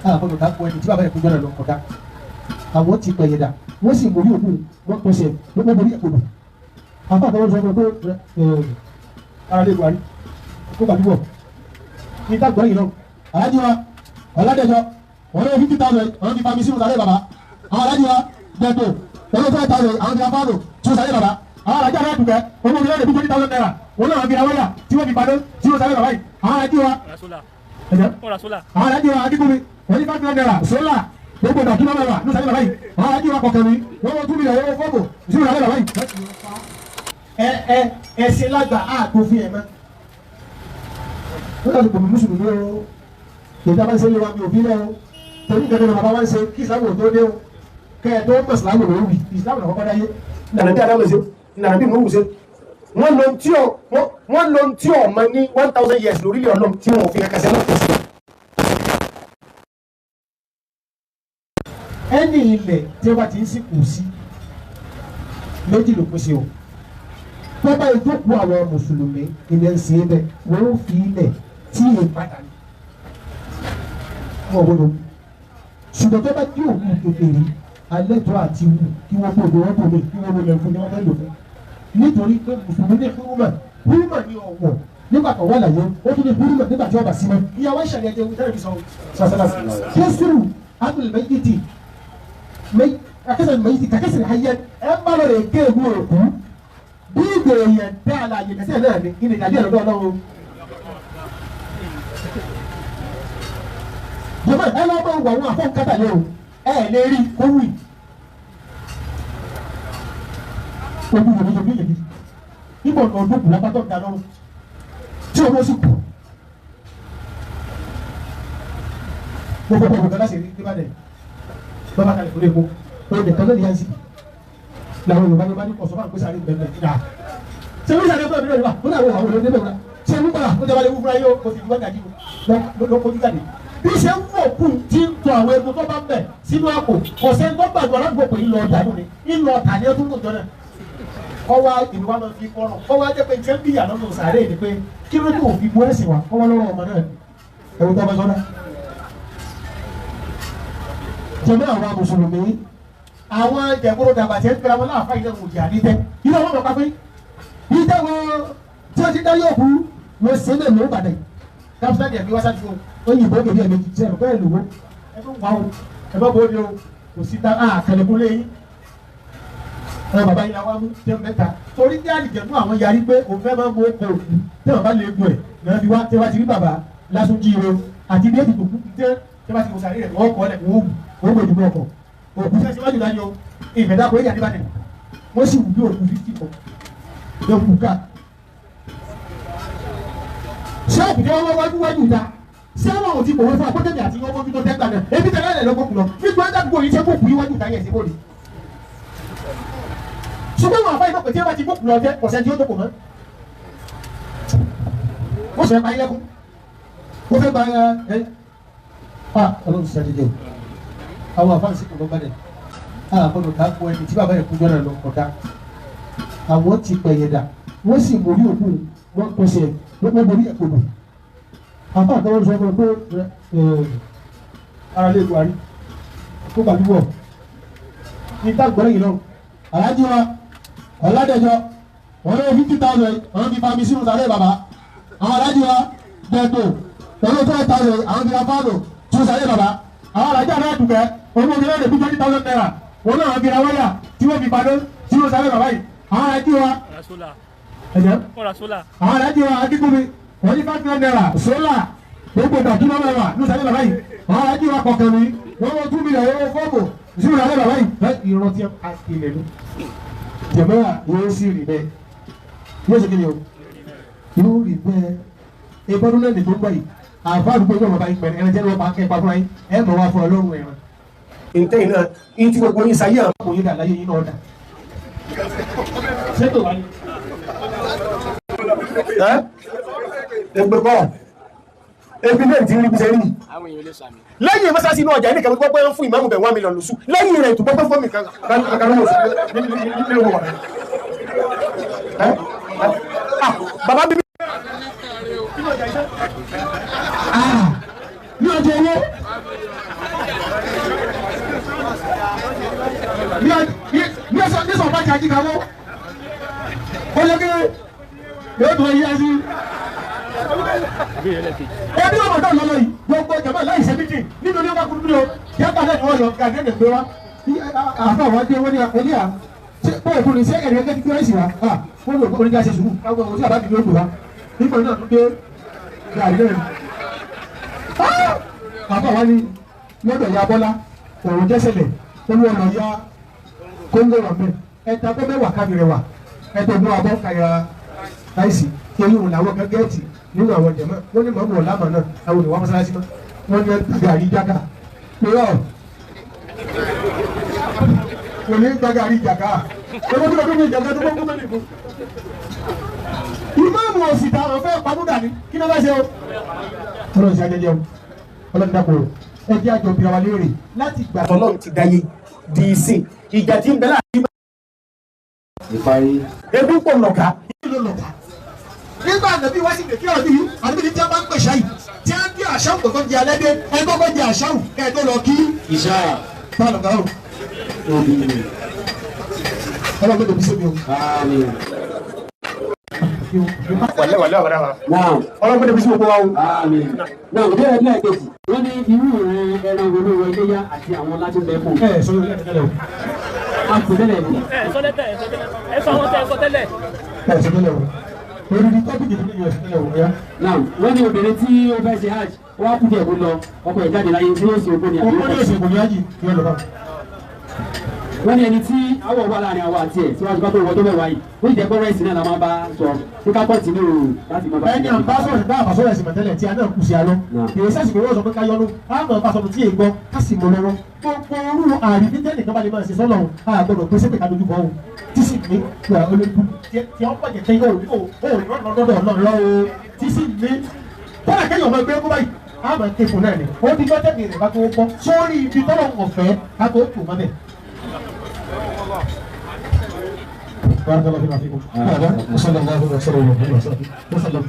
àbọ̀dọ̀ ká pọ̀ ẹni tí bàbá rẹ̀ kú gbọ́dọ̀ lọ kọ̀dá àwọn ti pẹ̀yẹ̀ dà wọ́n sì mórí òkú wọ́n pèsè wọ́n mórí ẹ̀kọ́ àfa àtàwọn sọ pé ara lè buhari kó gbàdúgbò ní ìtàgbọ́ yìí náà alájí wa ọ̀làdẹ̀jọ wọ́n lé 50,000 àwọn ti fa mi sínú sàlẹ̀ bàbá àwọn alájí wa dẹ̀tò wọ́n lé 5,000 àwọn ti fa fáàlù sínú sàlẹ̀ bàbá àwọn alájí wa dùkẹ́ owó mi lọ́dẹ̀ bí 20,000 naira wọ́n náà fi awọ́yà tí wọ́n fi padà sínú sàlẹ̀ bàbá yìí àwọn alájí wa àwọn alájí wa akíkúmi wọ́n ní 5,000 naira sólà gbogbo ìdàkí náà wà ní sàlẹ̀ bàbá yìí àwọn alájí wa kọ̀kẹ́ mi wọ́n wọ́n 2 million owó fọ́ọ̀bù sínú sàlẹ̀ bàbá yìí. ẹsẹ̀ lágbà àgbòfin ẹ̀ mọ́ wọ́n láti pòmí mùsùlùmí o ìjọba bá ń ṣe lé wa mi ò bí lẹ́ o torí ìjọba náà bàbá wa ń ṣe kí ìsìlámù tó dé o kẹ́ ẹ̀ tó mọ̀ ìsìlámù ló wì ìsìlámù náà kọ́kọ́ dáyé ìlànà bí adáwọ̀ ṣe ìlànà bí mòwù ṣe wọ́n lo tí ọ̀ mọ ní 1,000 years lórílẹ̀ ọlọ́m tí wọ́n fi ẹ̀ka sẹ́lẹ̀ tó sí. ẹni ilẹ̀ tí wọ́n bá ti ń sìnkú sí méjì ló pín sí o bàbá ìjókòó àwọn mùsùlùmí ilẹ̀ ń ṣe é bẹ́ẹ̀ wọ́n ó fi ilẹ̀ tí ì padà ní. wọ́n wọ́n ṣùgbọ́n tó bá dé òkú kékeré alẹ́tọ́ àti wù kí wọ́n gbòdò wọ́n gbòdò kí wọ́n lè fún ní wọ́n fẹ́ lò fún. nítorí pé mùsùlùmí ní húrúmà ní ọ̀wọ̀ nígbà tó wà láyé ó tún ní húrúmà nígbà tí wọ́n bá sí mọ́. ìyàwó ìṣẹ̀lẹ̀ ẹ̀jẹ̀ wù tẹ́lẹ̀ fi sọ késìrù abdul mayiti akẹ́sẹ̀ mayiti kakẹ́sẹ̀ hayẹ ẹ̀ ń bá lọ rẹ̀ kéèkú òkú bí ìgbèyàn dá àlàyé kẹsẹ̀ náà ní kí ni ìdájọ́ ìlọ́dọ̀ ọlọ́run. jọba ẹ lọ́ bá wà wọn àfọ̀nkátà lé o ẹ lè rí owó yìí. ojú wo ni ojú yìí níbo ní ọdún kùlá pátọ́ da lọ́rùn tí o lọ sí kù. gbogbo gbogbo kan láti rí níbàdàn bàbá kalẹ̀ fún epo olùdè kan lónìí yẹn sí làwọn Yorùbá ló bá ní kọsọ máa ń pèsè àrí bẹ́ẹ̀ bẹ́ẹ̀ ṣe wíṣà ní ọgbà ìbílẹ̀ ìwà ó dàwọ àwọn olóde bẹ́ẹ̀ ṣe wípé ó jẹba lè wú fúnra yóò kó sì wá gàdí ló kojú jáde bí ṣe ń fò kù tí ń tọ àwọn egun tó bá ń bẹ sínú àpò ọ̀sẹ̀ tó gbàgbọ́ aládùúgbò pé ńlọ ọ̀dà lónìí ńlọ ọ̀tà ní ọdún lòjọ́ náà ọwọ́ ìlú wa máa fi kọ́rọ̀ ọwọ́ ajẹ́ pé jẹ́ bíyà lọ́nà sàárè ni pé kí ló tó fi bu ẹ̀sìn wa ọwọ́ lọ́rọ̀ ọmọ náà ẹ̀rù tó bá sọ́dá. jẹ́mọ́ àwọn mùsùlùmí àwọn ìjẹ̀búrò dàgbà tí ẹ ń pera wọn láàfáà ilé òjì àdìtẹ́ ilé wọn mọ̀ pápẹ́ ìtẹ́ wọn tí wọ́n ti dá yóò kú wọ́n ṣe lè lóò bàdẹ̀ káfíńtà ẹ̀mí wá sáájú òyìnbó gèdè ẹ̀mí jẹ́ ẹ̀rọ bẹ́ẹ̀ lòwó ẹ̀fọ́ wà ó ẹ̀fọ́ bòde o kò sí ta kẹlẹ̀kú léyìn àwọn bàbá yìí làwọn mú jẹ́ mẹ́ta torí tí àlìjẹ̀mú àwọn yarí pé òun fẹ́ máa mú ọkọ̀ òkú tí wọ́n bá lè gùn ẹ̀ náà fi wá tí wọ́n ti rí bàbá lásán jí iro àti bí ètò òkú tẹ́ tí wọ́n ti wò sàrí rẹ̀ wọ́n kọ́ ẹ̀ wọ́n gbé ìdúgbò ọkọ̀ òkú fẹ́ síwájú láyọ̀ ìfẹ̀dàkọ̀ ẹ̀yà níbàdàn wọ́n sì wù bí òkú 50 kọ̀ ló kù ká. ṣọ́ọ̀bù tí wọ́n wájú ta ṣé àwọn ò ti kọ̀wé fún akọ́tẹ́mì àti ọmọ bí tó tẹ́gbà náà ebi tẹ̀lé ẹ̀ lọ́gbọ̀kù lọ nígbà dàgbò yìí ṣe kó kù iwájú ta yẹ̀ sí bòlì. ṣùgbọ́n wọn àbá ìdọ́pẹ̀ tí wọ́n bá ti kó kù lọ jẹ́ ọ̀sẹ̀ tí ó tó kù mọ́. wọ́n sọ ẹ̀ pa ilé kú wọ́n fẹ́ gba ẹ̀ ọlọ́run ṣe àdìjẹ́ àwọn àfáàsì kò lọ bá dẹ̀ àgbọ̀dọ̀ ká kó ẹni tí bàbá rẹ̀ kú jọ́nà lọ kọ̀dá àwọn ti pẹ̀yẹ̀ dà wọ́n sì mórí òkú wọ́n pèsè wọ́n mórí ẹ̀kọ́ lò àfa àtàwọn sọ pé ara lè buhari kó gbàdúgbò ní ìtàgbọ́n yìí náà alájí wa ọ̀làdẹ̀jọ wọ́n lé 50,000 àwọn ti fa mi sínú sàlẹ̀ bàbá àwọn alájí wa dẹ̀tò wọ́n lé 5,000 àwọn ti fa fáàlù sínú sàlẹ̀ bàbá àwọn alájí àná dùkẹ́ owó mi lọ́dẹ̀ bí 20,000 naira wọ́n náà fi awọ́yà tí wọ́n fi padà sínú sàlẹ̀ bàbá yìí àwọn alájí wa ẹ̀jẹ̀ àwọn alájí wa akíkúmi wọ́n ní 5,000 naira sólà gbogbo ìdàkí náà wà ní sàlẹ̀ bàbá yìí àwọn alájí wa kọ̀ọ̀kan mi wọ́n wọ́n 2 million owó fọ́ọ̀bù sínú sàlẹ̀ bàbá yìí ìrántí ilẹ̀ ló jẹ̀mọ́ra yóò sì rí bẹ́ẹ̀ yóò sì kíni o yóò rí bẹ́ẹ̀ ìbọnú náà nìkan gbọ́ yìí àfáàdúgbò yóò bá yín pẹ̀lú ẹran jẹ́ ló bá kẹ́ pa fúnra yín ẹ̀ mọ̀ wá fún ọlọ́run ẹ̀ràn. ìtẹ́yìn náà yín tí gbogbo yín sayé àwọn òye dà láyé yín náà dà. ṣé tó wá ní. ẹgbẹ́ bọ́ ebi náà ti rí bí sẹ́yìn. lẹ́yìn mọ́sáàsì inú ọjà ẹnìkan gbọ́ pé ń fún ìmáàmù bẹ̀ 1 million lóṣù lẹ́yìn rẹ̀ tó gbọ́ fún mi kan nínú wọn. bàbá bíbí. ní ọjọ́ owó ní sọ̀rọ̀ bá jà jí kàwọ́ ó yẹ kí yóò tó yí ẹsí. ẹbí ọmọ náà lọ́lọ́ yìí gbogbo jàmbá láì ṣe méjì nínú ní ọba kúndùn o yàtọ̀ àlẹ́ ni wọ́n lọ gàdé lè gbé wa àfa àwọn adé wọ́n ní ẹni à bóyá fún mi ṣé ẹ̀rí ẹgbẹ́ kíkọ́ ẹ̀sìn wa wọ́n lò ó ní ká ṣe sùúrù káwọn ọmọ tí a bá ti gbé wa nígbà náà tó dé gàdé rẹ̀. àfa wa ni lọ́dọ̀ ya Bọ́lá òun jẹ́sẹ̀lẹ̀ ó ní ọ̀nà ya kóńgò wà mẹ́ ẹ̀ta tó mẹ́wàá kábìrẹ̀ wà ẹ̀tọ́ mú abọ́ kàyà láìsí torí òun làwọn kan gẹ́ẹ̀tì nínú àwọn jẹ̀mọ́ wọ́n ní mọ̀mọ́ ọ̀làmọ̀ náà àwọn olùwà mọ́sálásí mọ́ wọ́n ní gbàgàrí jáká lọ́rọ̀ kò ní gbàgàrí jáká owó tó lọ́dún ní ìjàgbá tó gbọ́ gómìnà ìbò. ìmáàmù òsì táwọn fẹ́ pamúdà ní kí ló bá ṣe o. ọlọ́run ṣe ajẹjẹ o ọlọ́run dàpọ̀ ẹ jẹ́ àjọ bí wa léèrè láti gbà ọlọ́run ti dáyé di ìsìn ìjà tí ń bẹ láàrin ìparí. ebi pọ̀ lọ̀ká. ìlú lọ̀ká. nígbà nàbí wá sí kékeré ọdún yìí àdúgbò tí a bá ń pèsè yìí tí a ń gbé àṣàwù kò tó di alẹ́ dé ẹ kọ́kọ́ di àṣàwù kẹ́ ẹ tó lọ kí. ìṣá. bá a lọ gbàrú. ọlọ́run tó bí sẹ́mi o. wàlẹ́ wàlẹ́ ọ̀rẹ́ wa. ọlọ́run tó bí sẹ́mi o wa o. náà òbí ẹ̀ náà kejì wọ́n ní irú ìrìn ẹran olówó iléyà àti àwọn láti bẹ fún. ẹ sọ yóò lẹ́tẹ̀lẹ̀ o. a kò tẹ́lẹ̀ ní. sọ lẹ́tẹ̀ ẹ sọ àwọn tẹ ẹ sọ tẹ́lẹ̀. ẹ sọ tẹ́lẹ̀ o. orí ni tọ́pìkì tó ní ìyẹn sọ tẹ́lẹ̀ o. náà wọ́n ní obìnrin tí ó fẹ́ ṣe hajj wọ́n á kú díẹ̀ kó lọ ọkọ ẹ̀ jáde láyé tí yóò ṣe ògbóni àbí ọkọ yóò ṣe ògbóni ájì yóò lọ bá. wọ́n ní ẹni tí awọ wà láàrin àwọn àti ẹ̀ síwájú bá tó wọ́n tó mẹ́wàá yìí ó sì jẹ́ pé rẹ́sì náà la máa bá sọ ní kápọ́ọ̀tì ní òru láti máa bá. ẹni àbásọ̀rọ̀ bá àbásọ̀rọ̀ ẹ̀sìn mọ̀tẹ́lẹ̀ tí a náà kù sí alọ́ kìí sẹ́sì pé wọ́n sọ pé ká yọnu àmọ́ àbásọ̀rọ̀ tí èègbọ́ ká sì mọ lọ́wọ́ gbogbo orú àrí ní tẹ́lẹ̀ kan bá lè máa ṣe sọ́nà àgbọ̀dọ̀ pé sẹ́pẹ̀ ká dojú bọ́ o tí sì ní olóòtú tí wọ́n pàjẹ́ tẹ́yìn tí sì ní bọ́lá kẹ́yìn ọmọ ẹgbẹ́ báyìí àmọ́ kéfù náà ni ó ti gbọ́dọ̀ ní ìrìnbá tó gbọ́ sórí ibi tọ́lọ̀ ọ̀fẹ́ ká tó tù mọ́ bẹ́ẹ̀. بارك الله فيكم. هذا وصلى الله وسلم وبارك وسلم.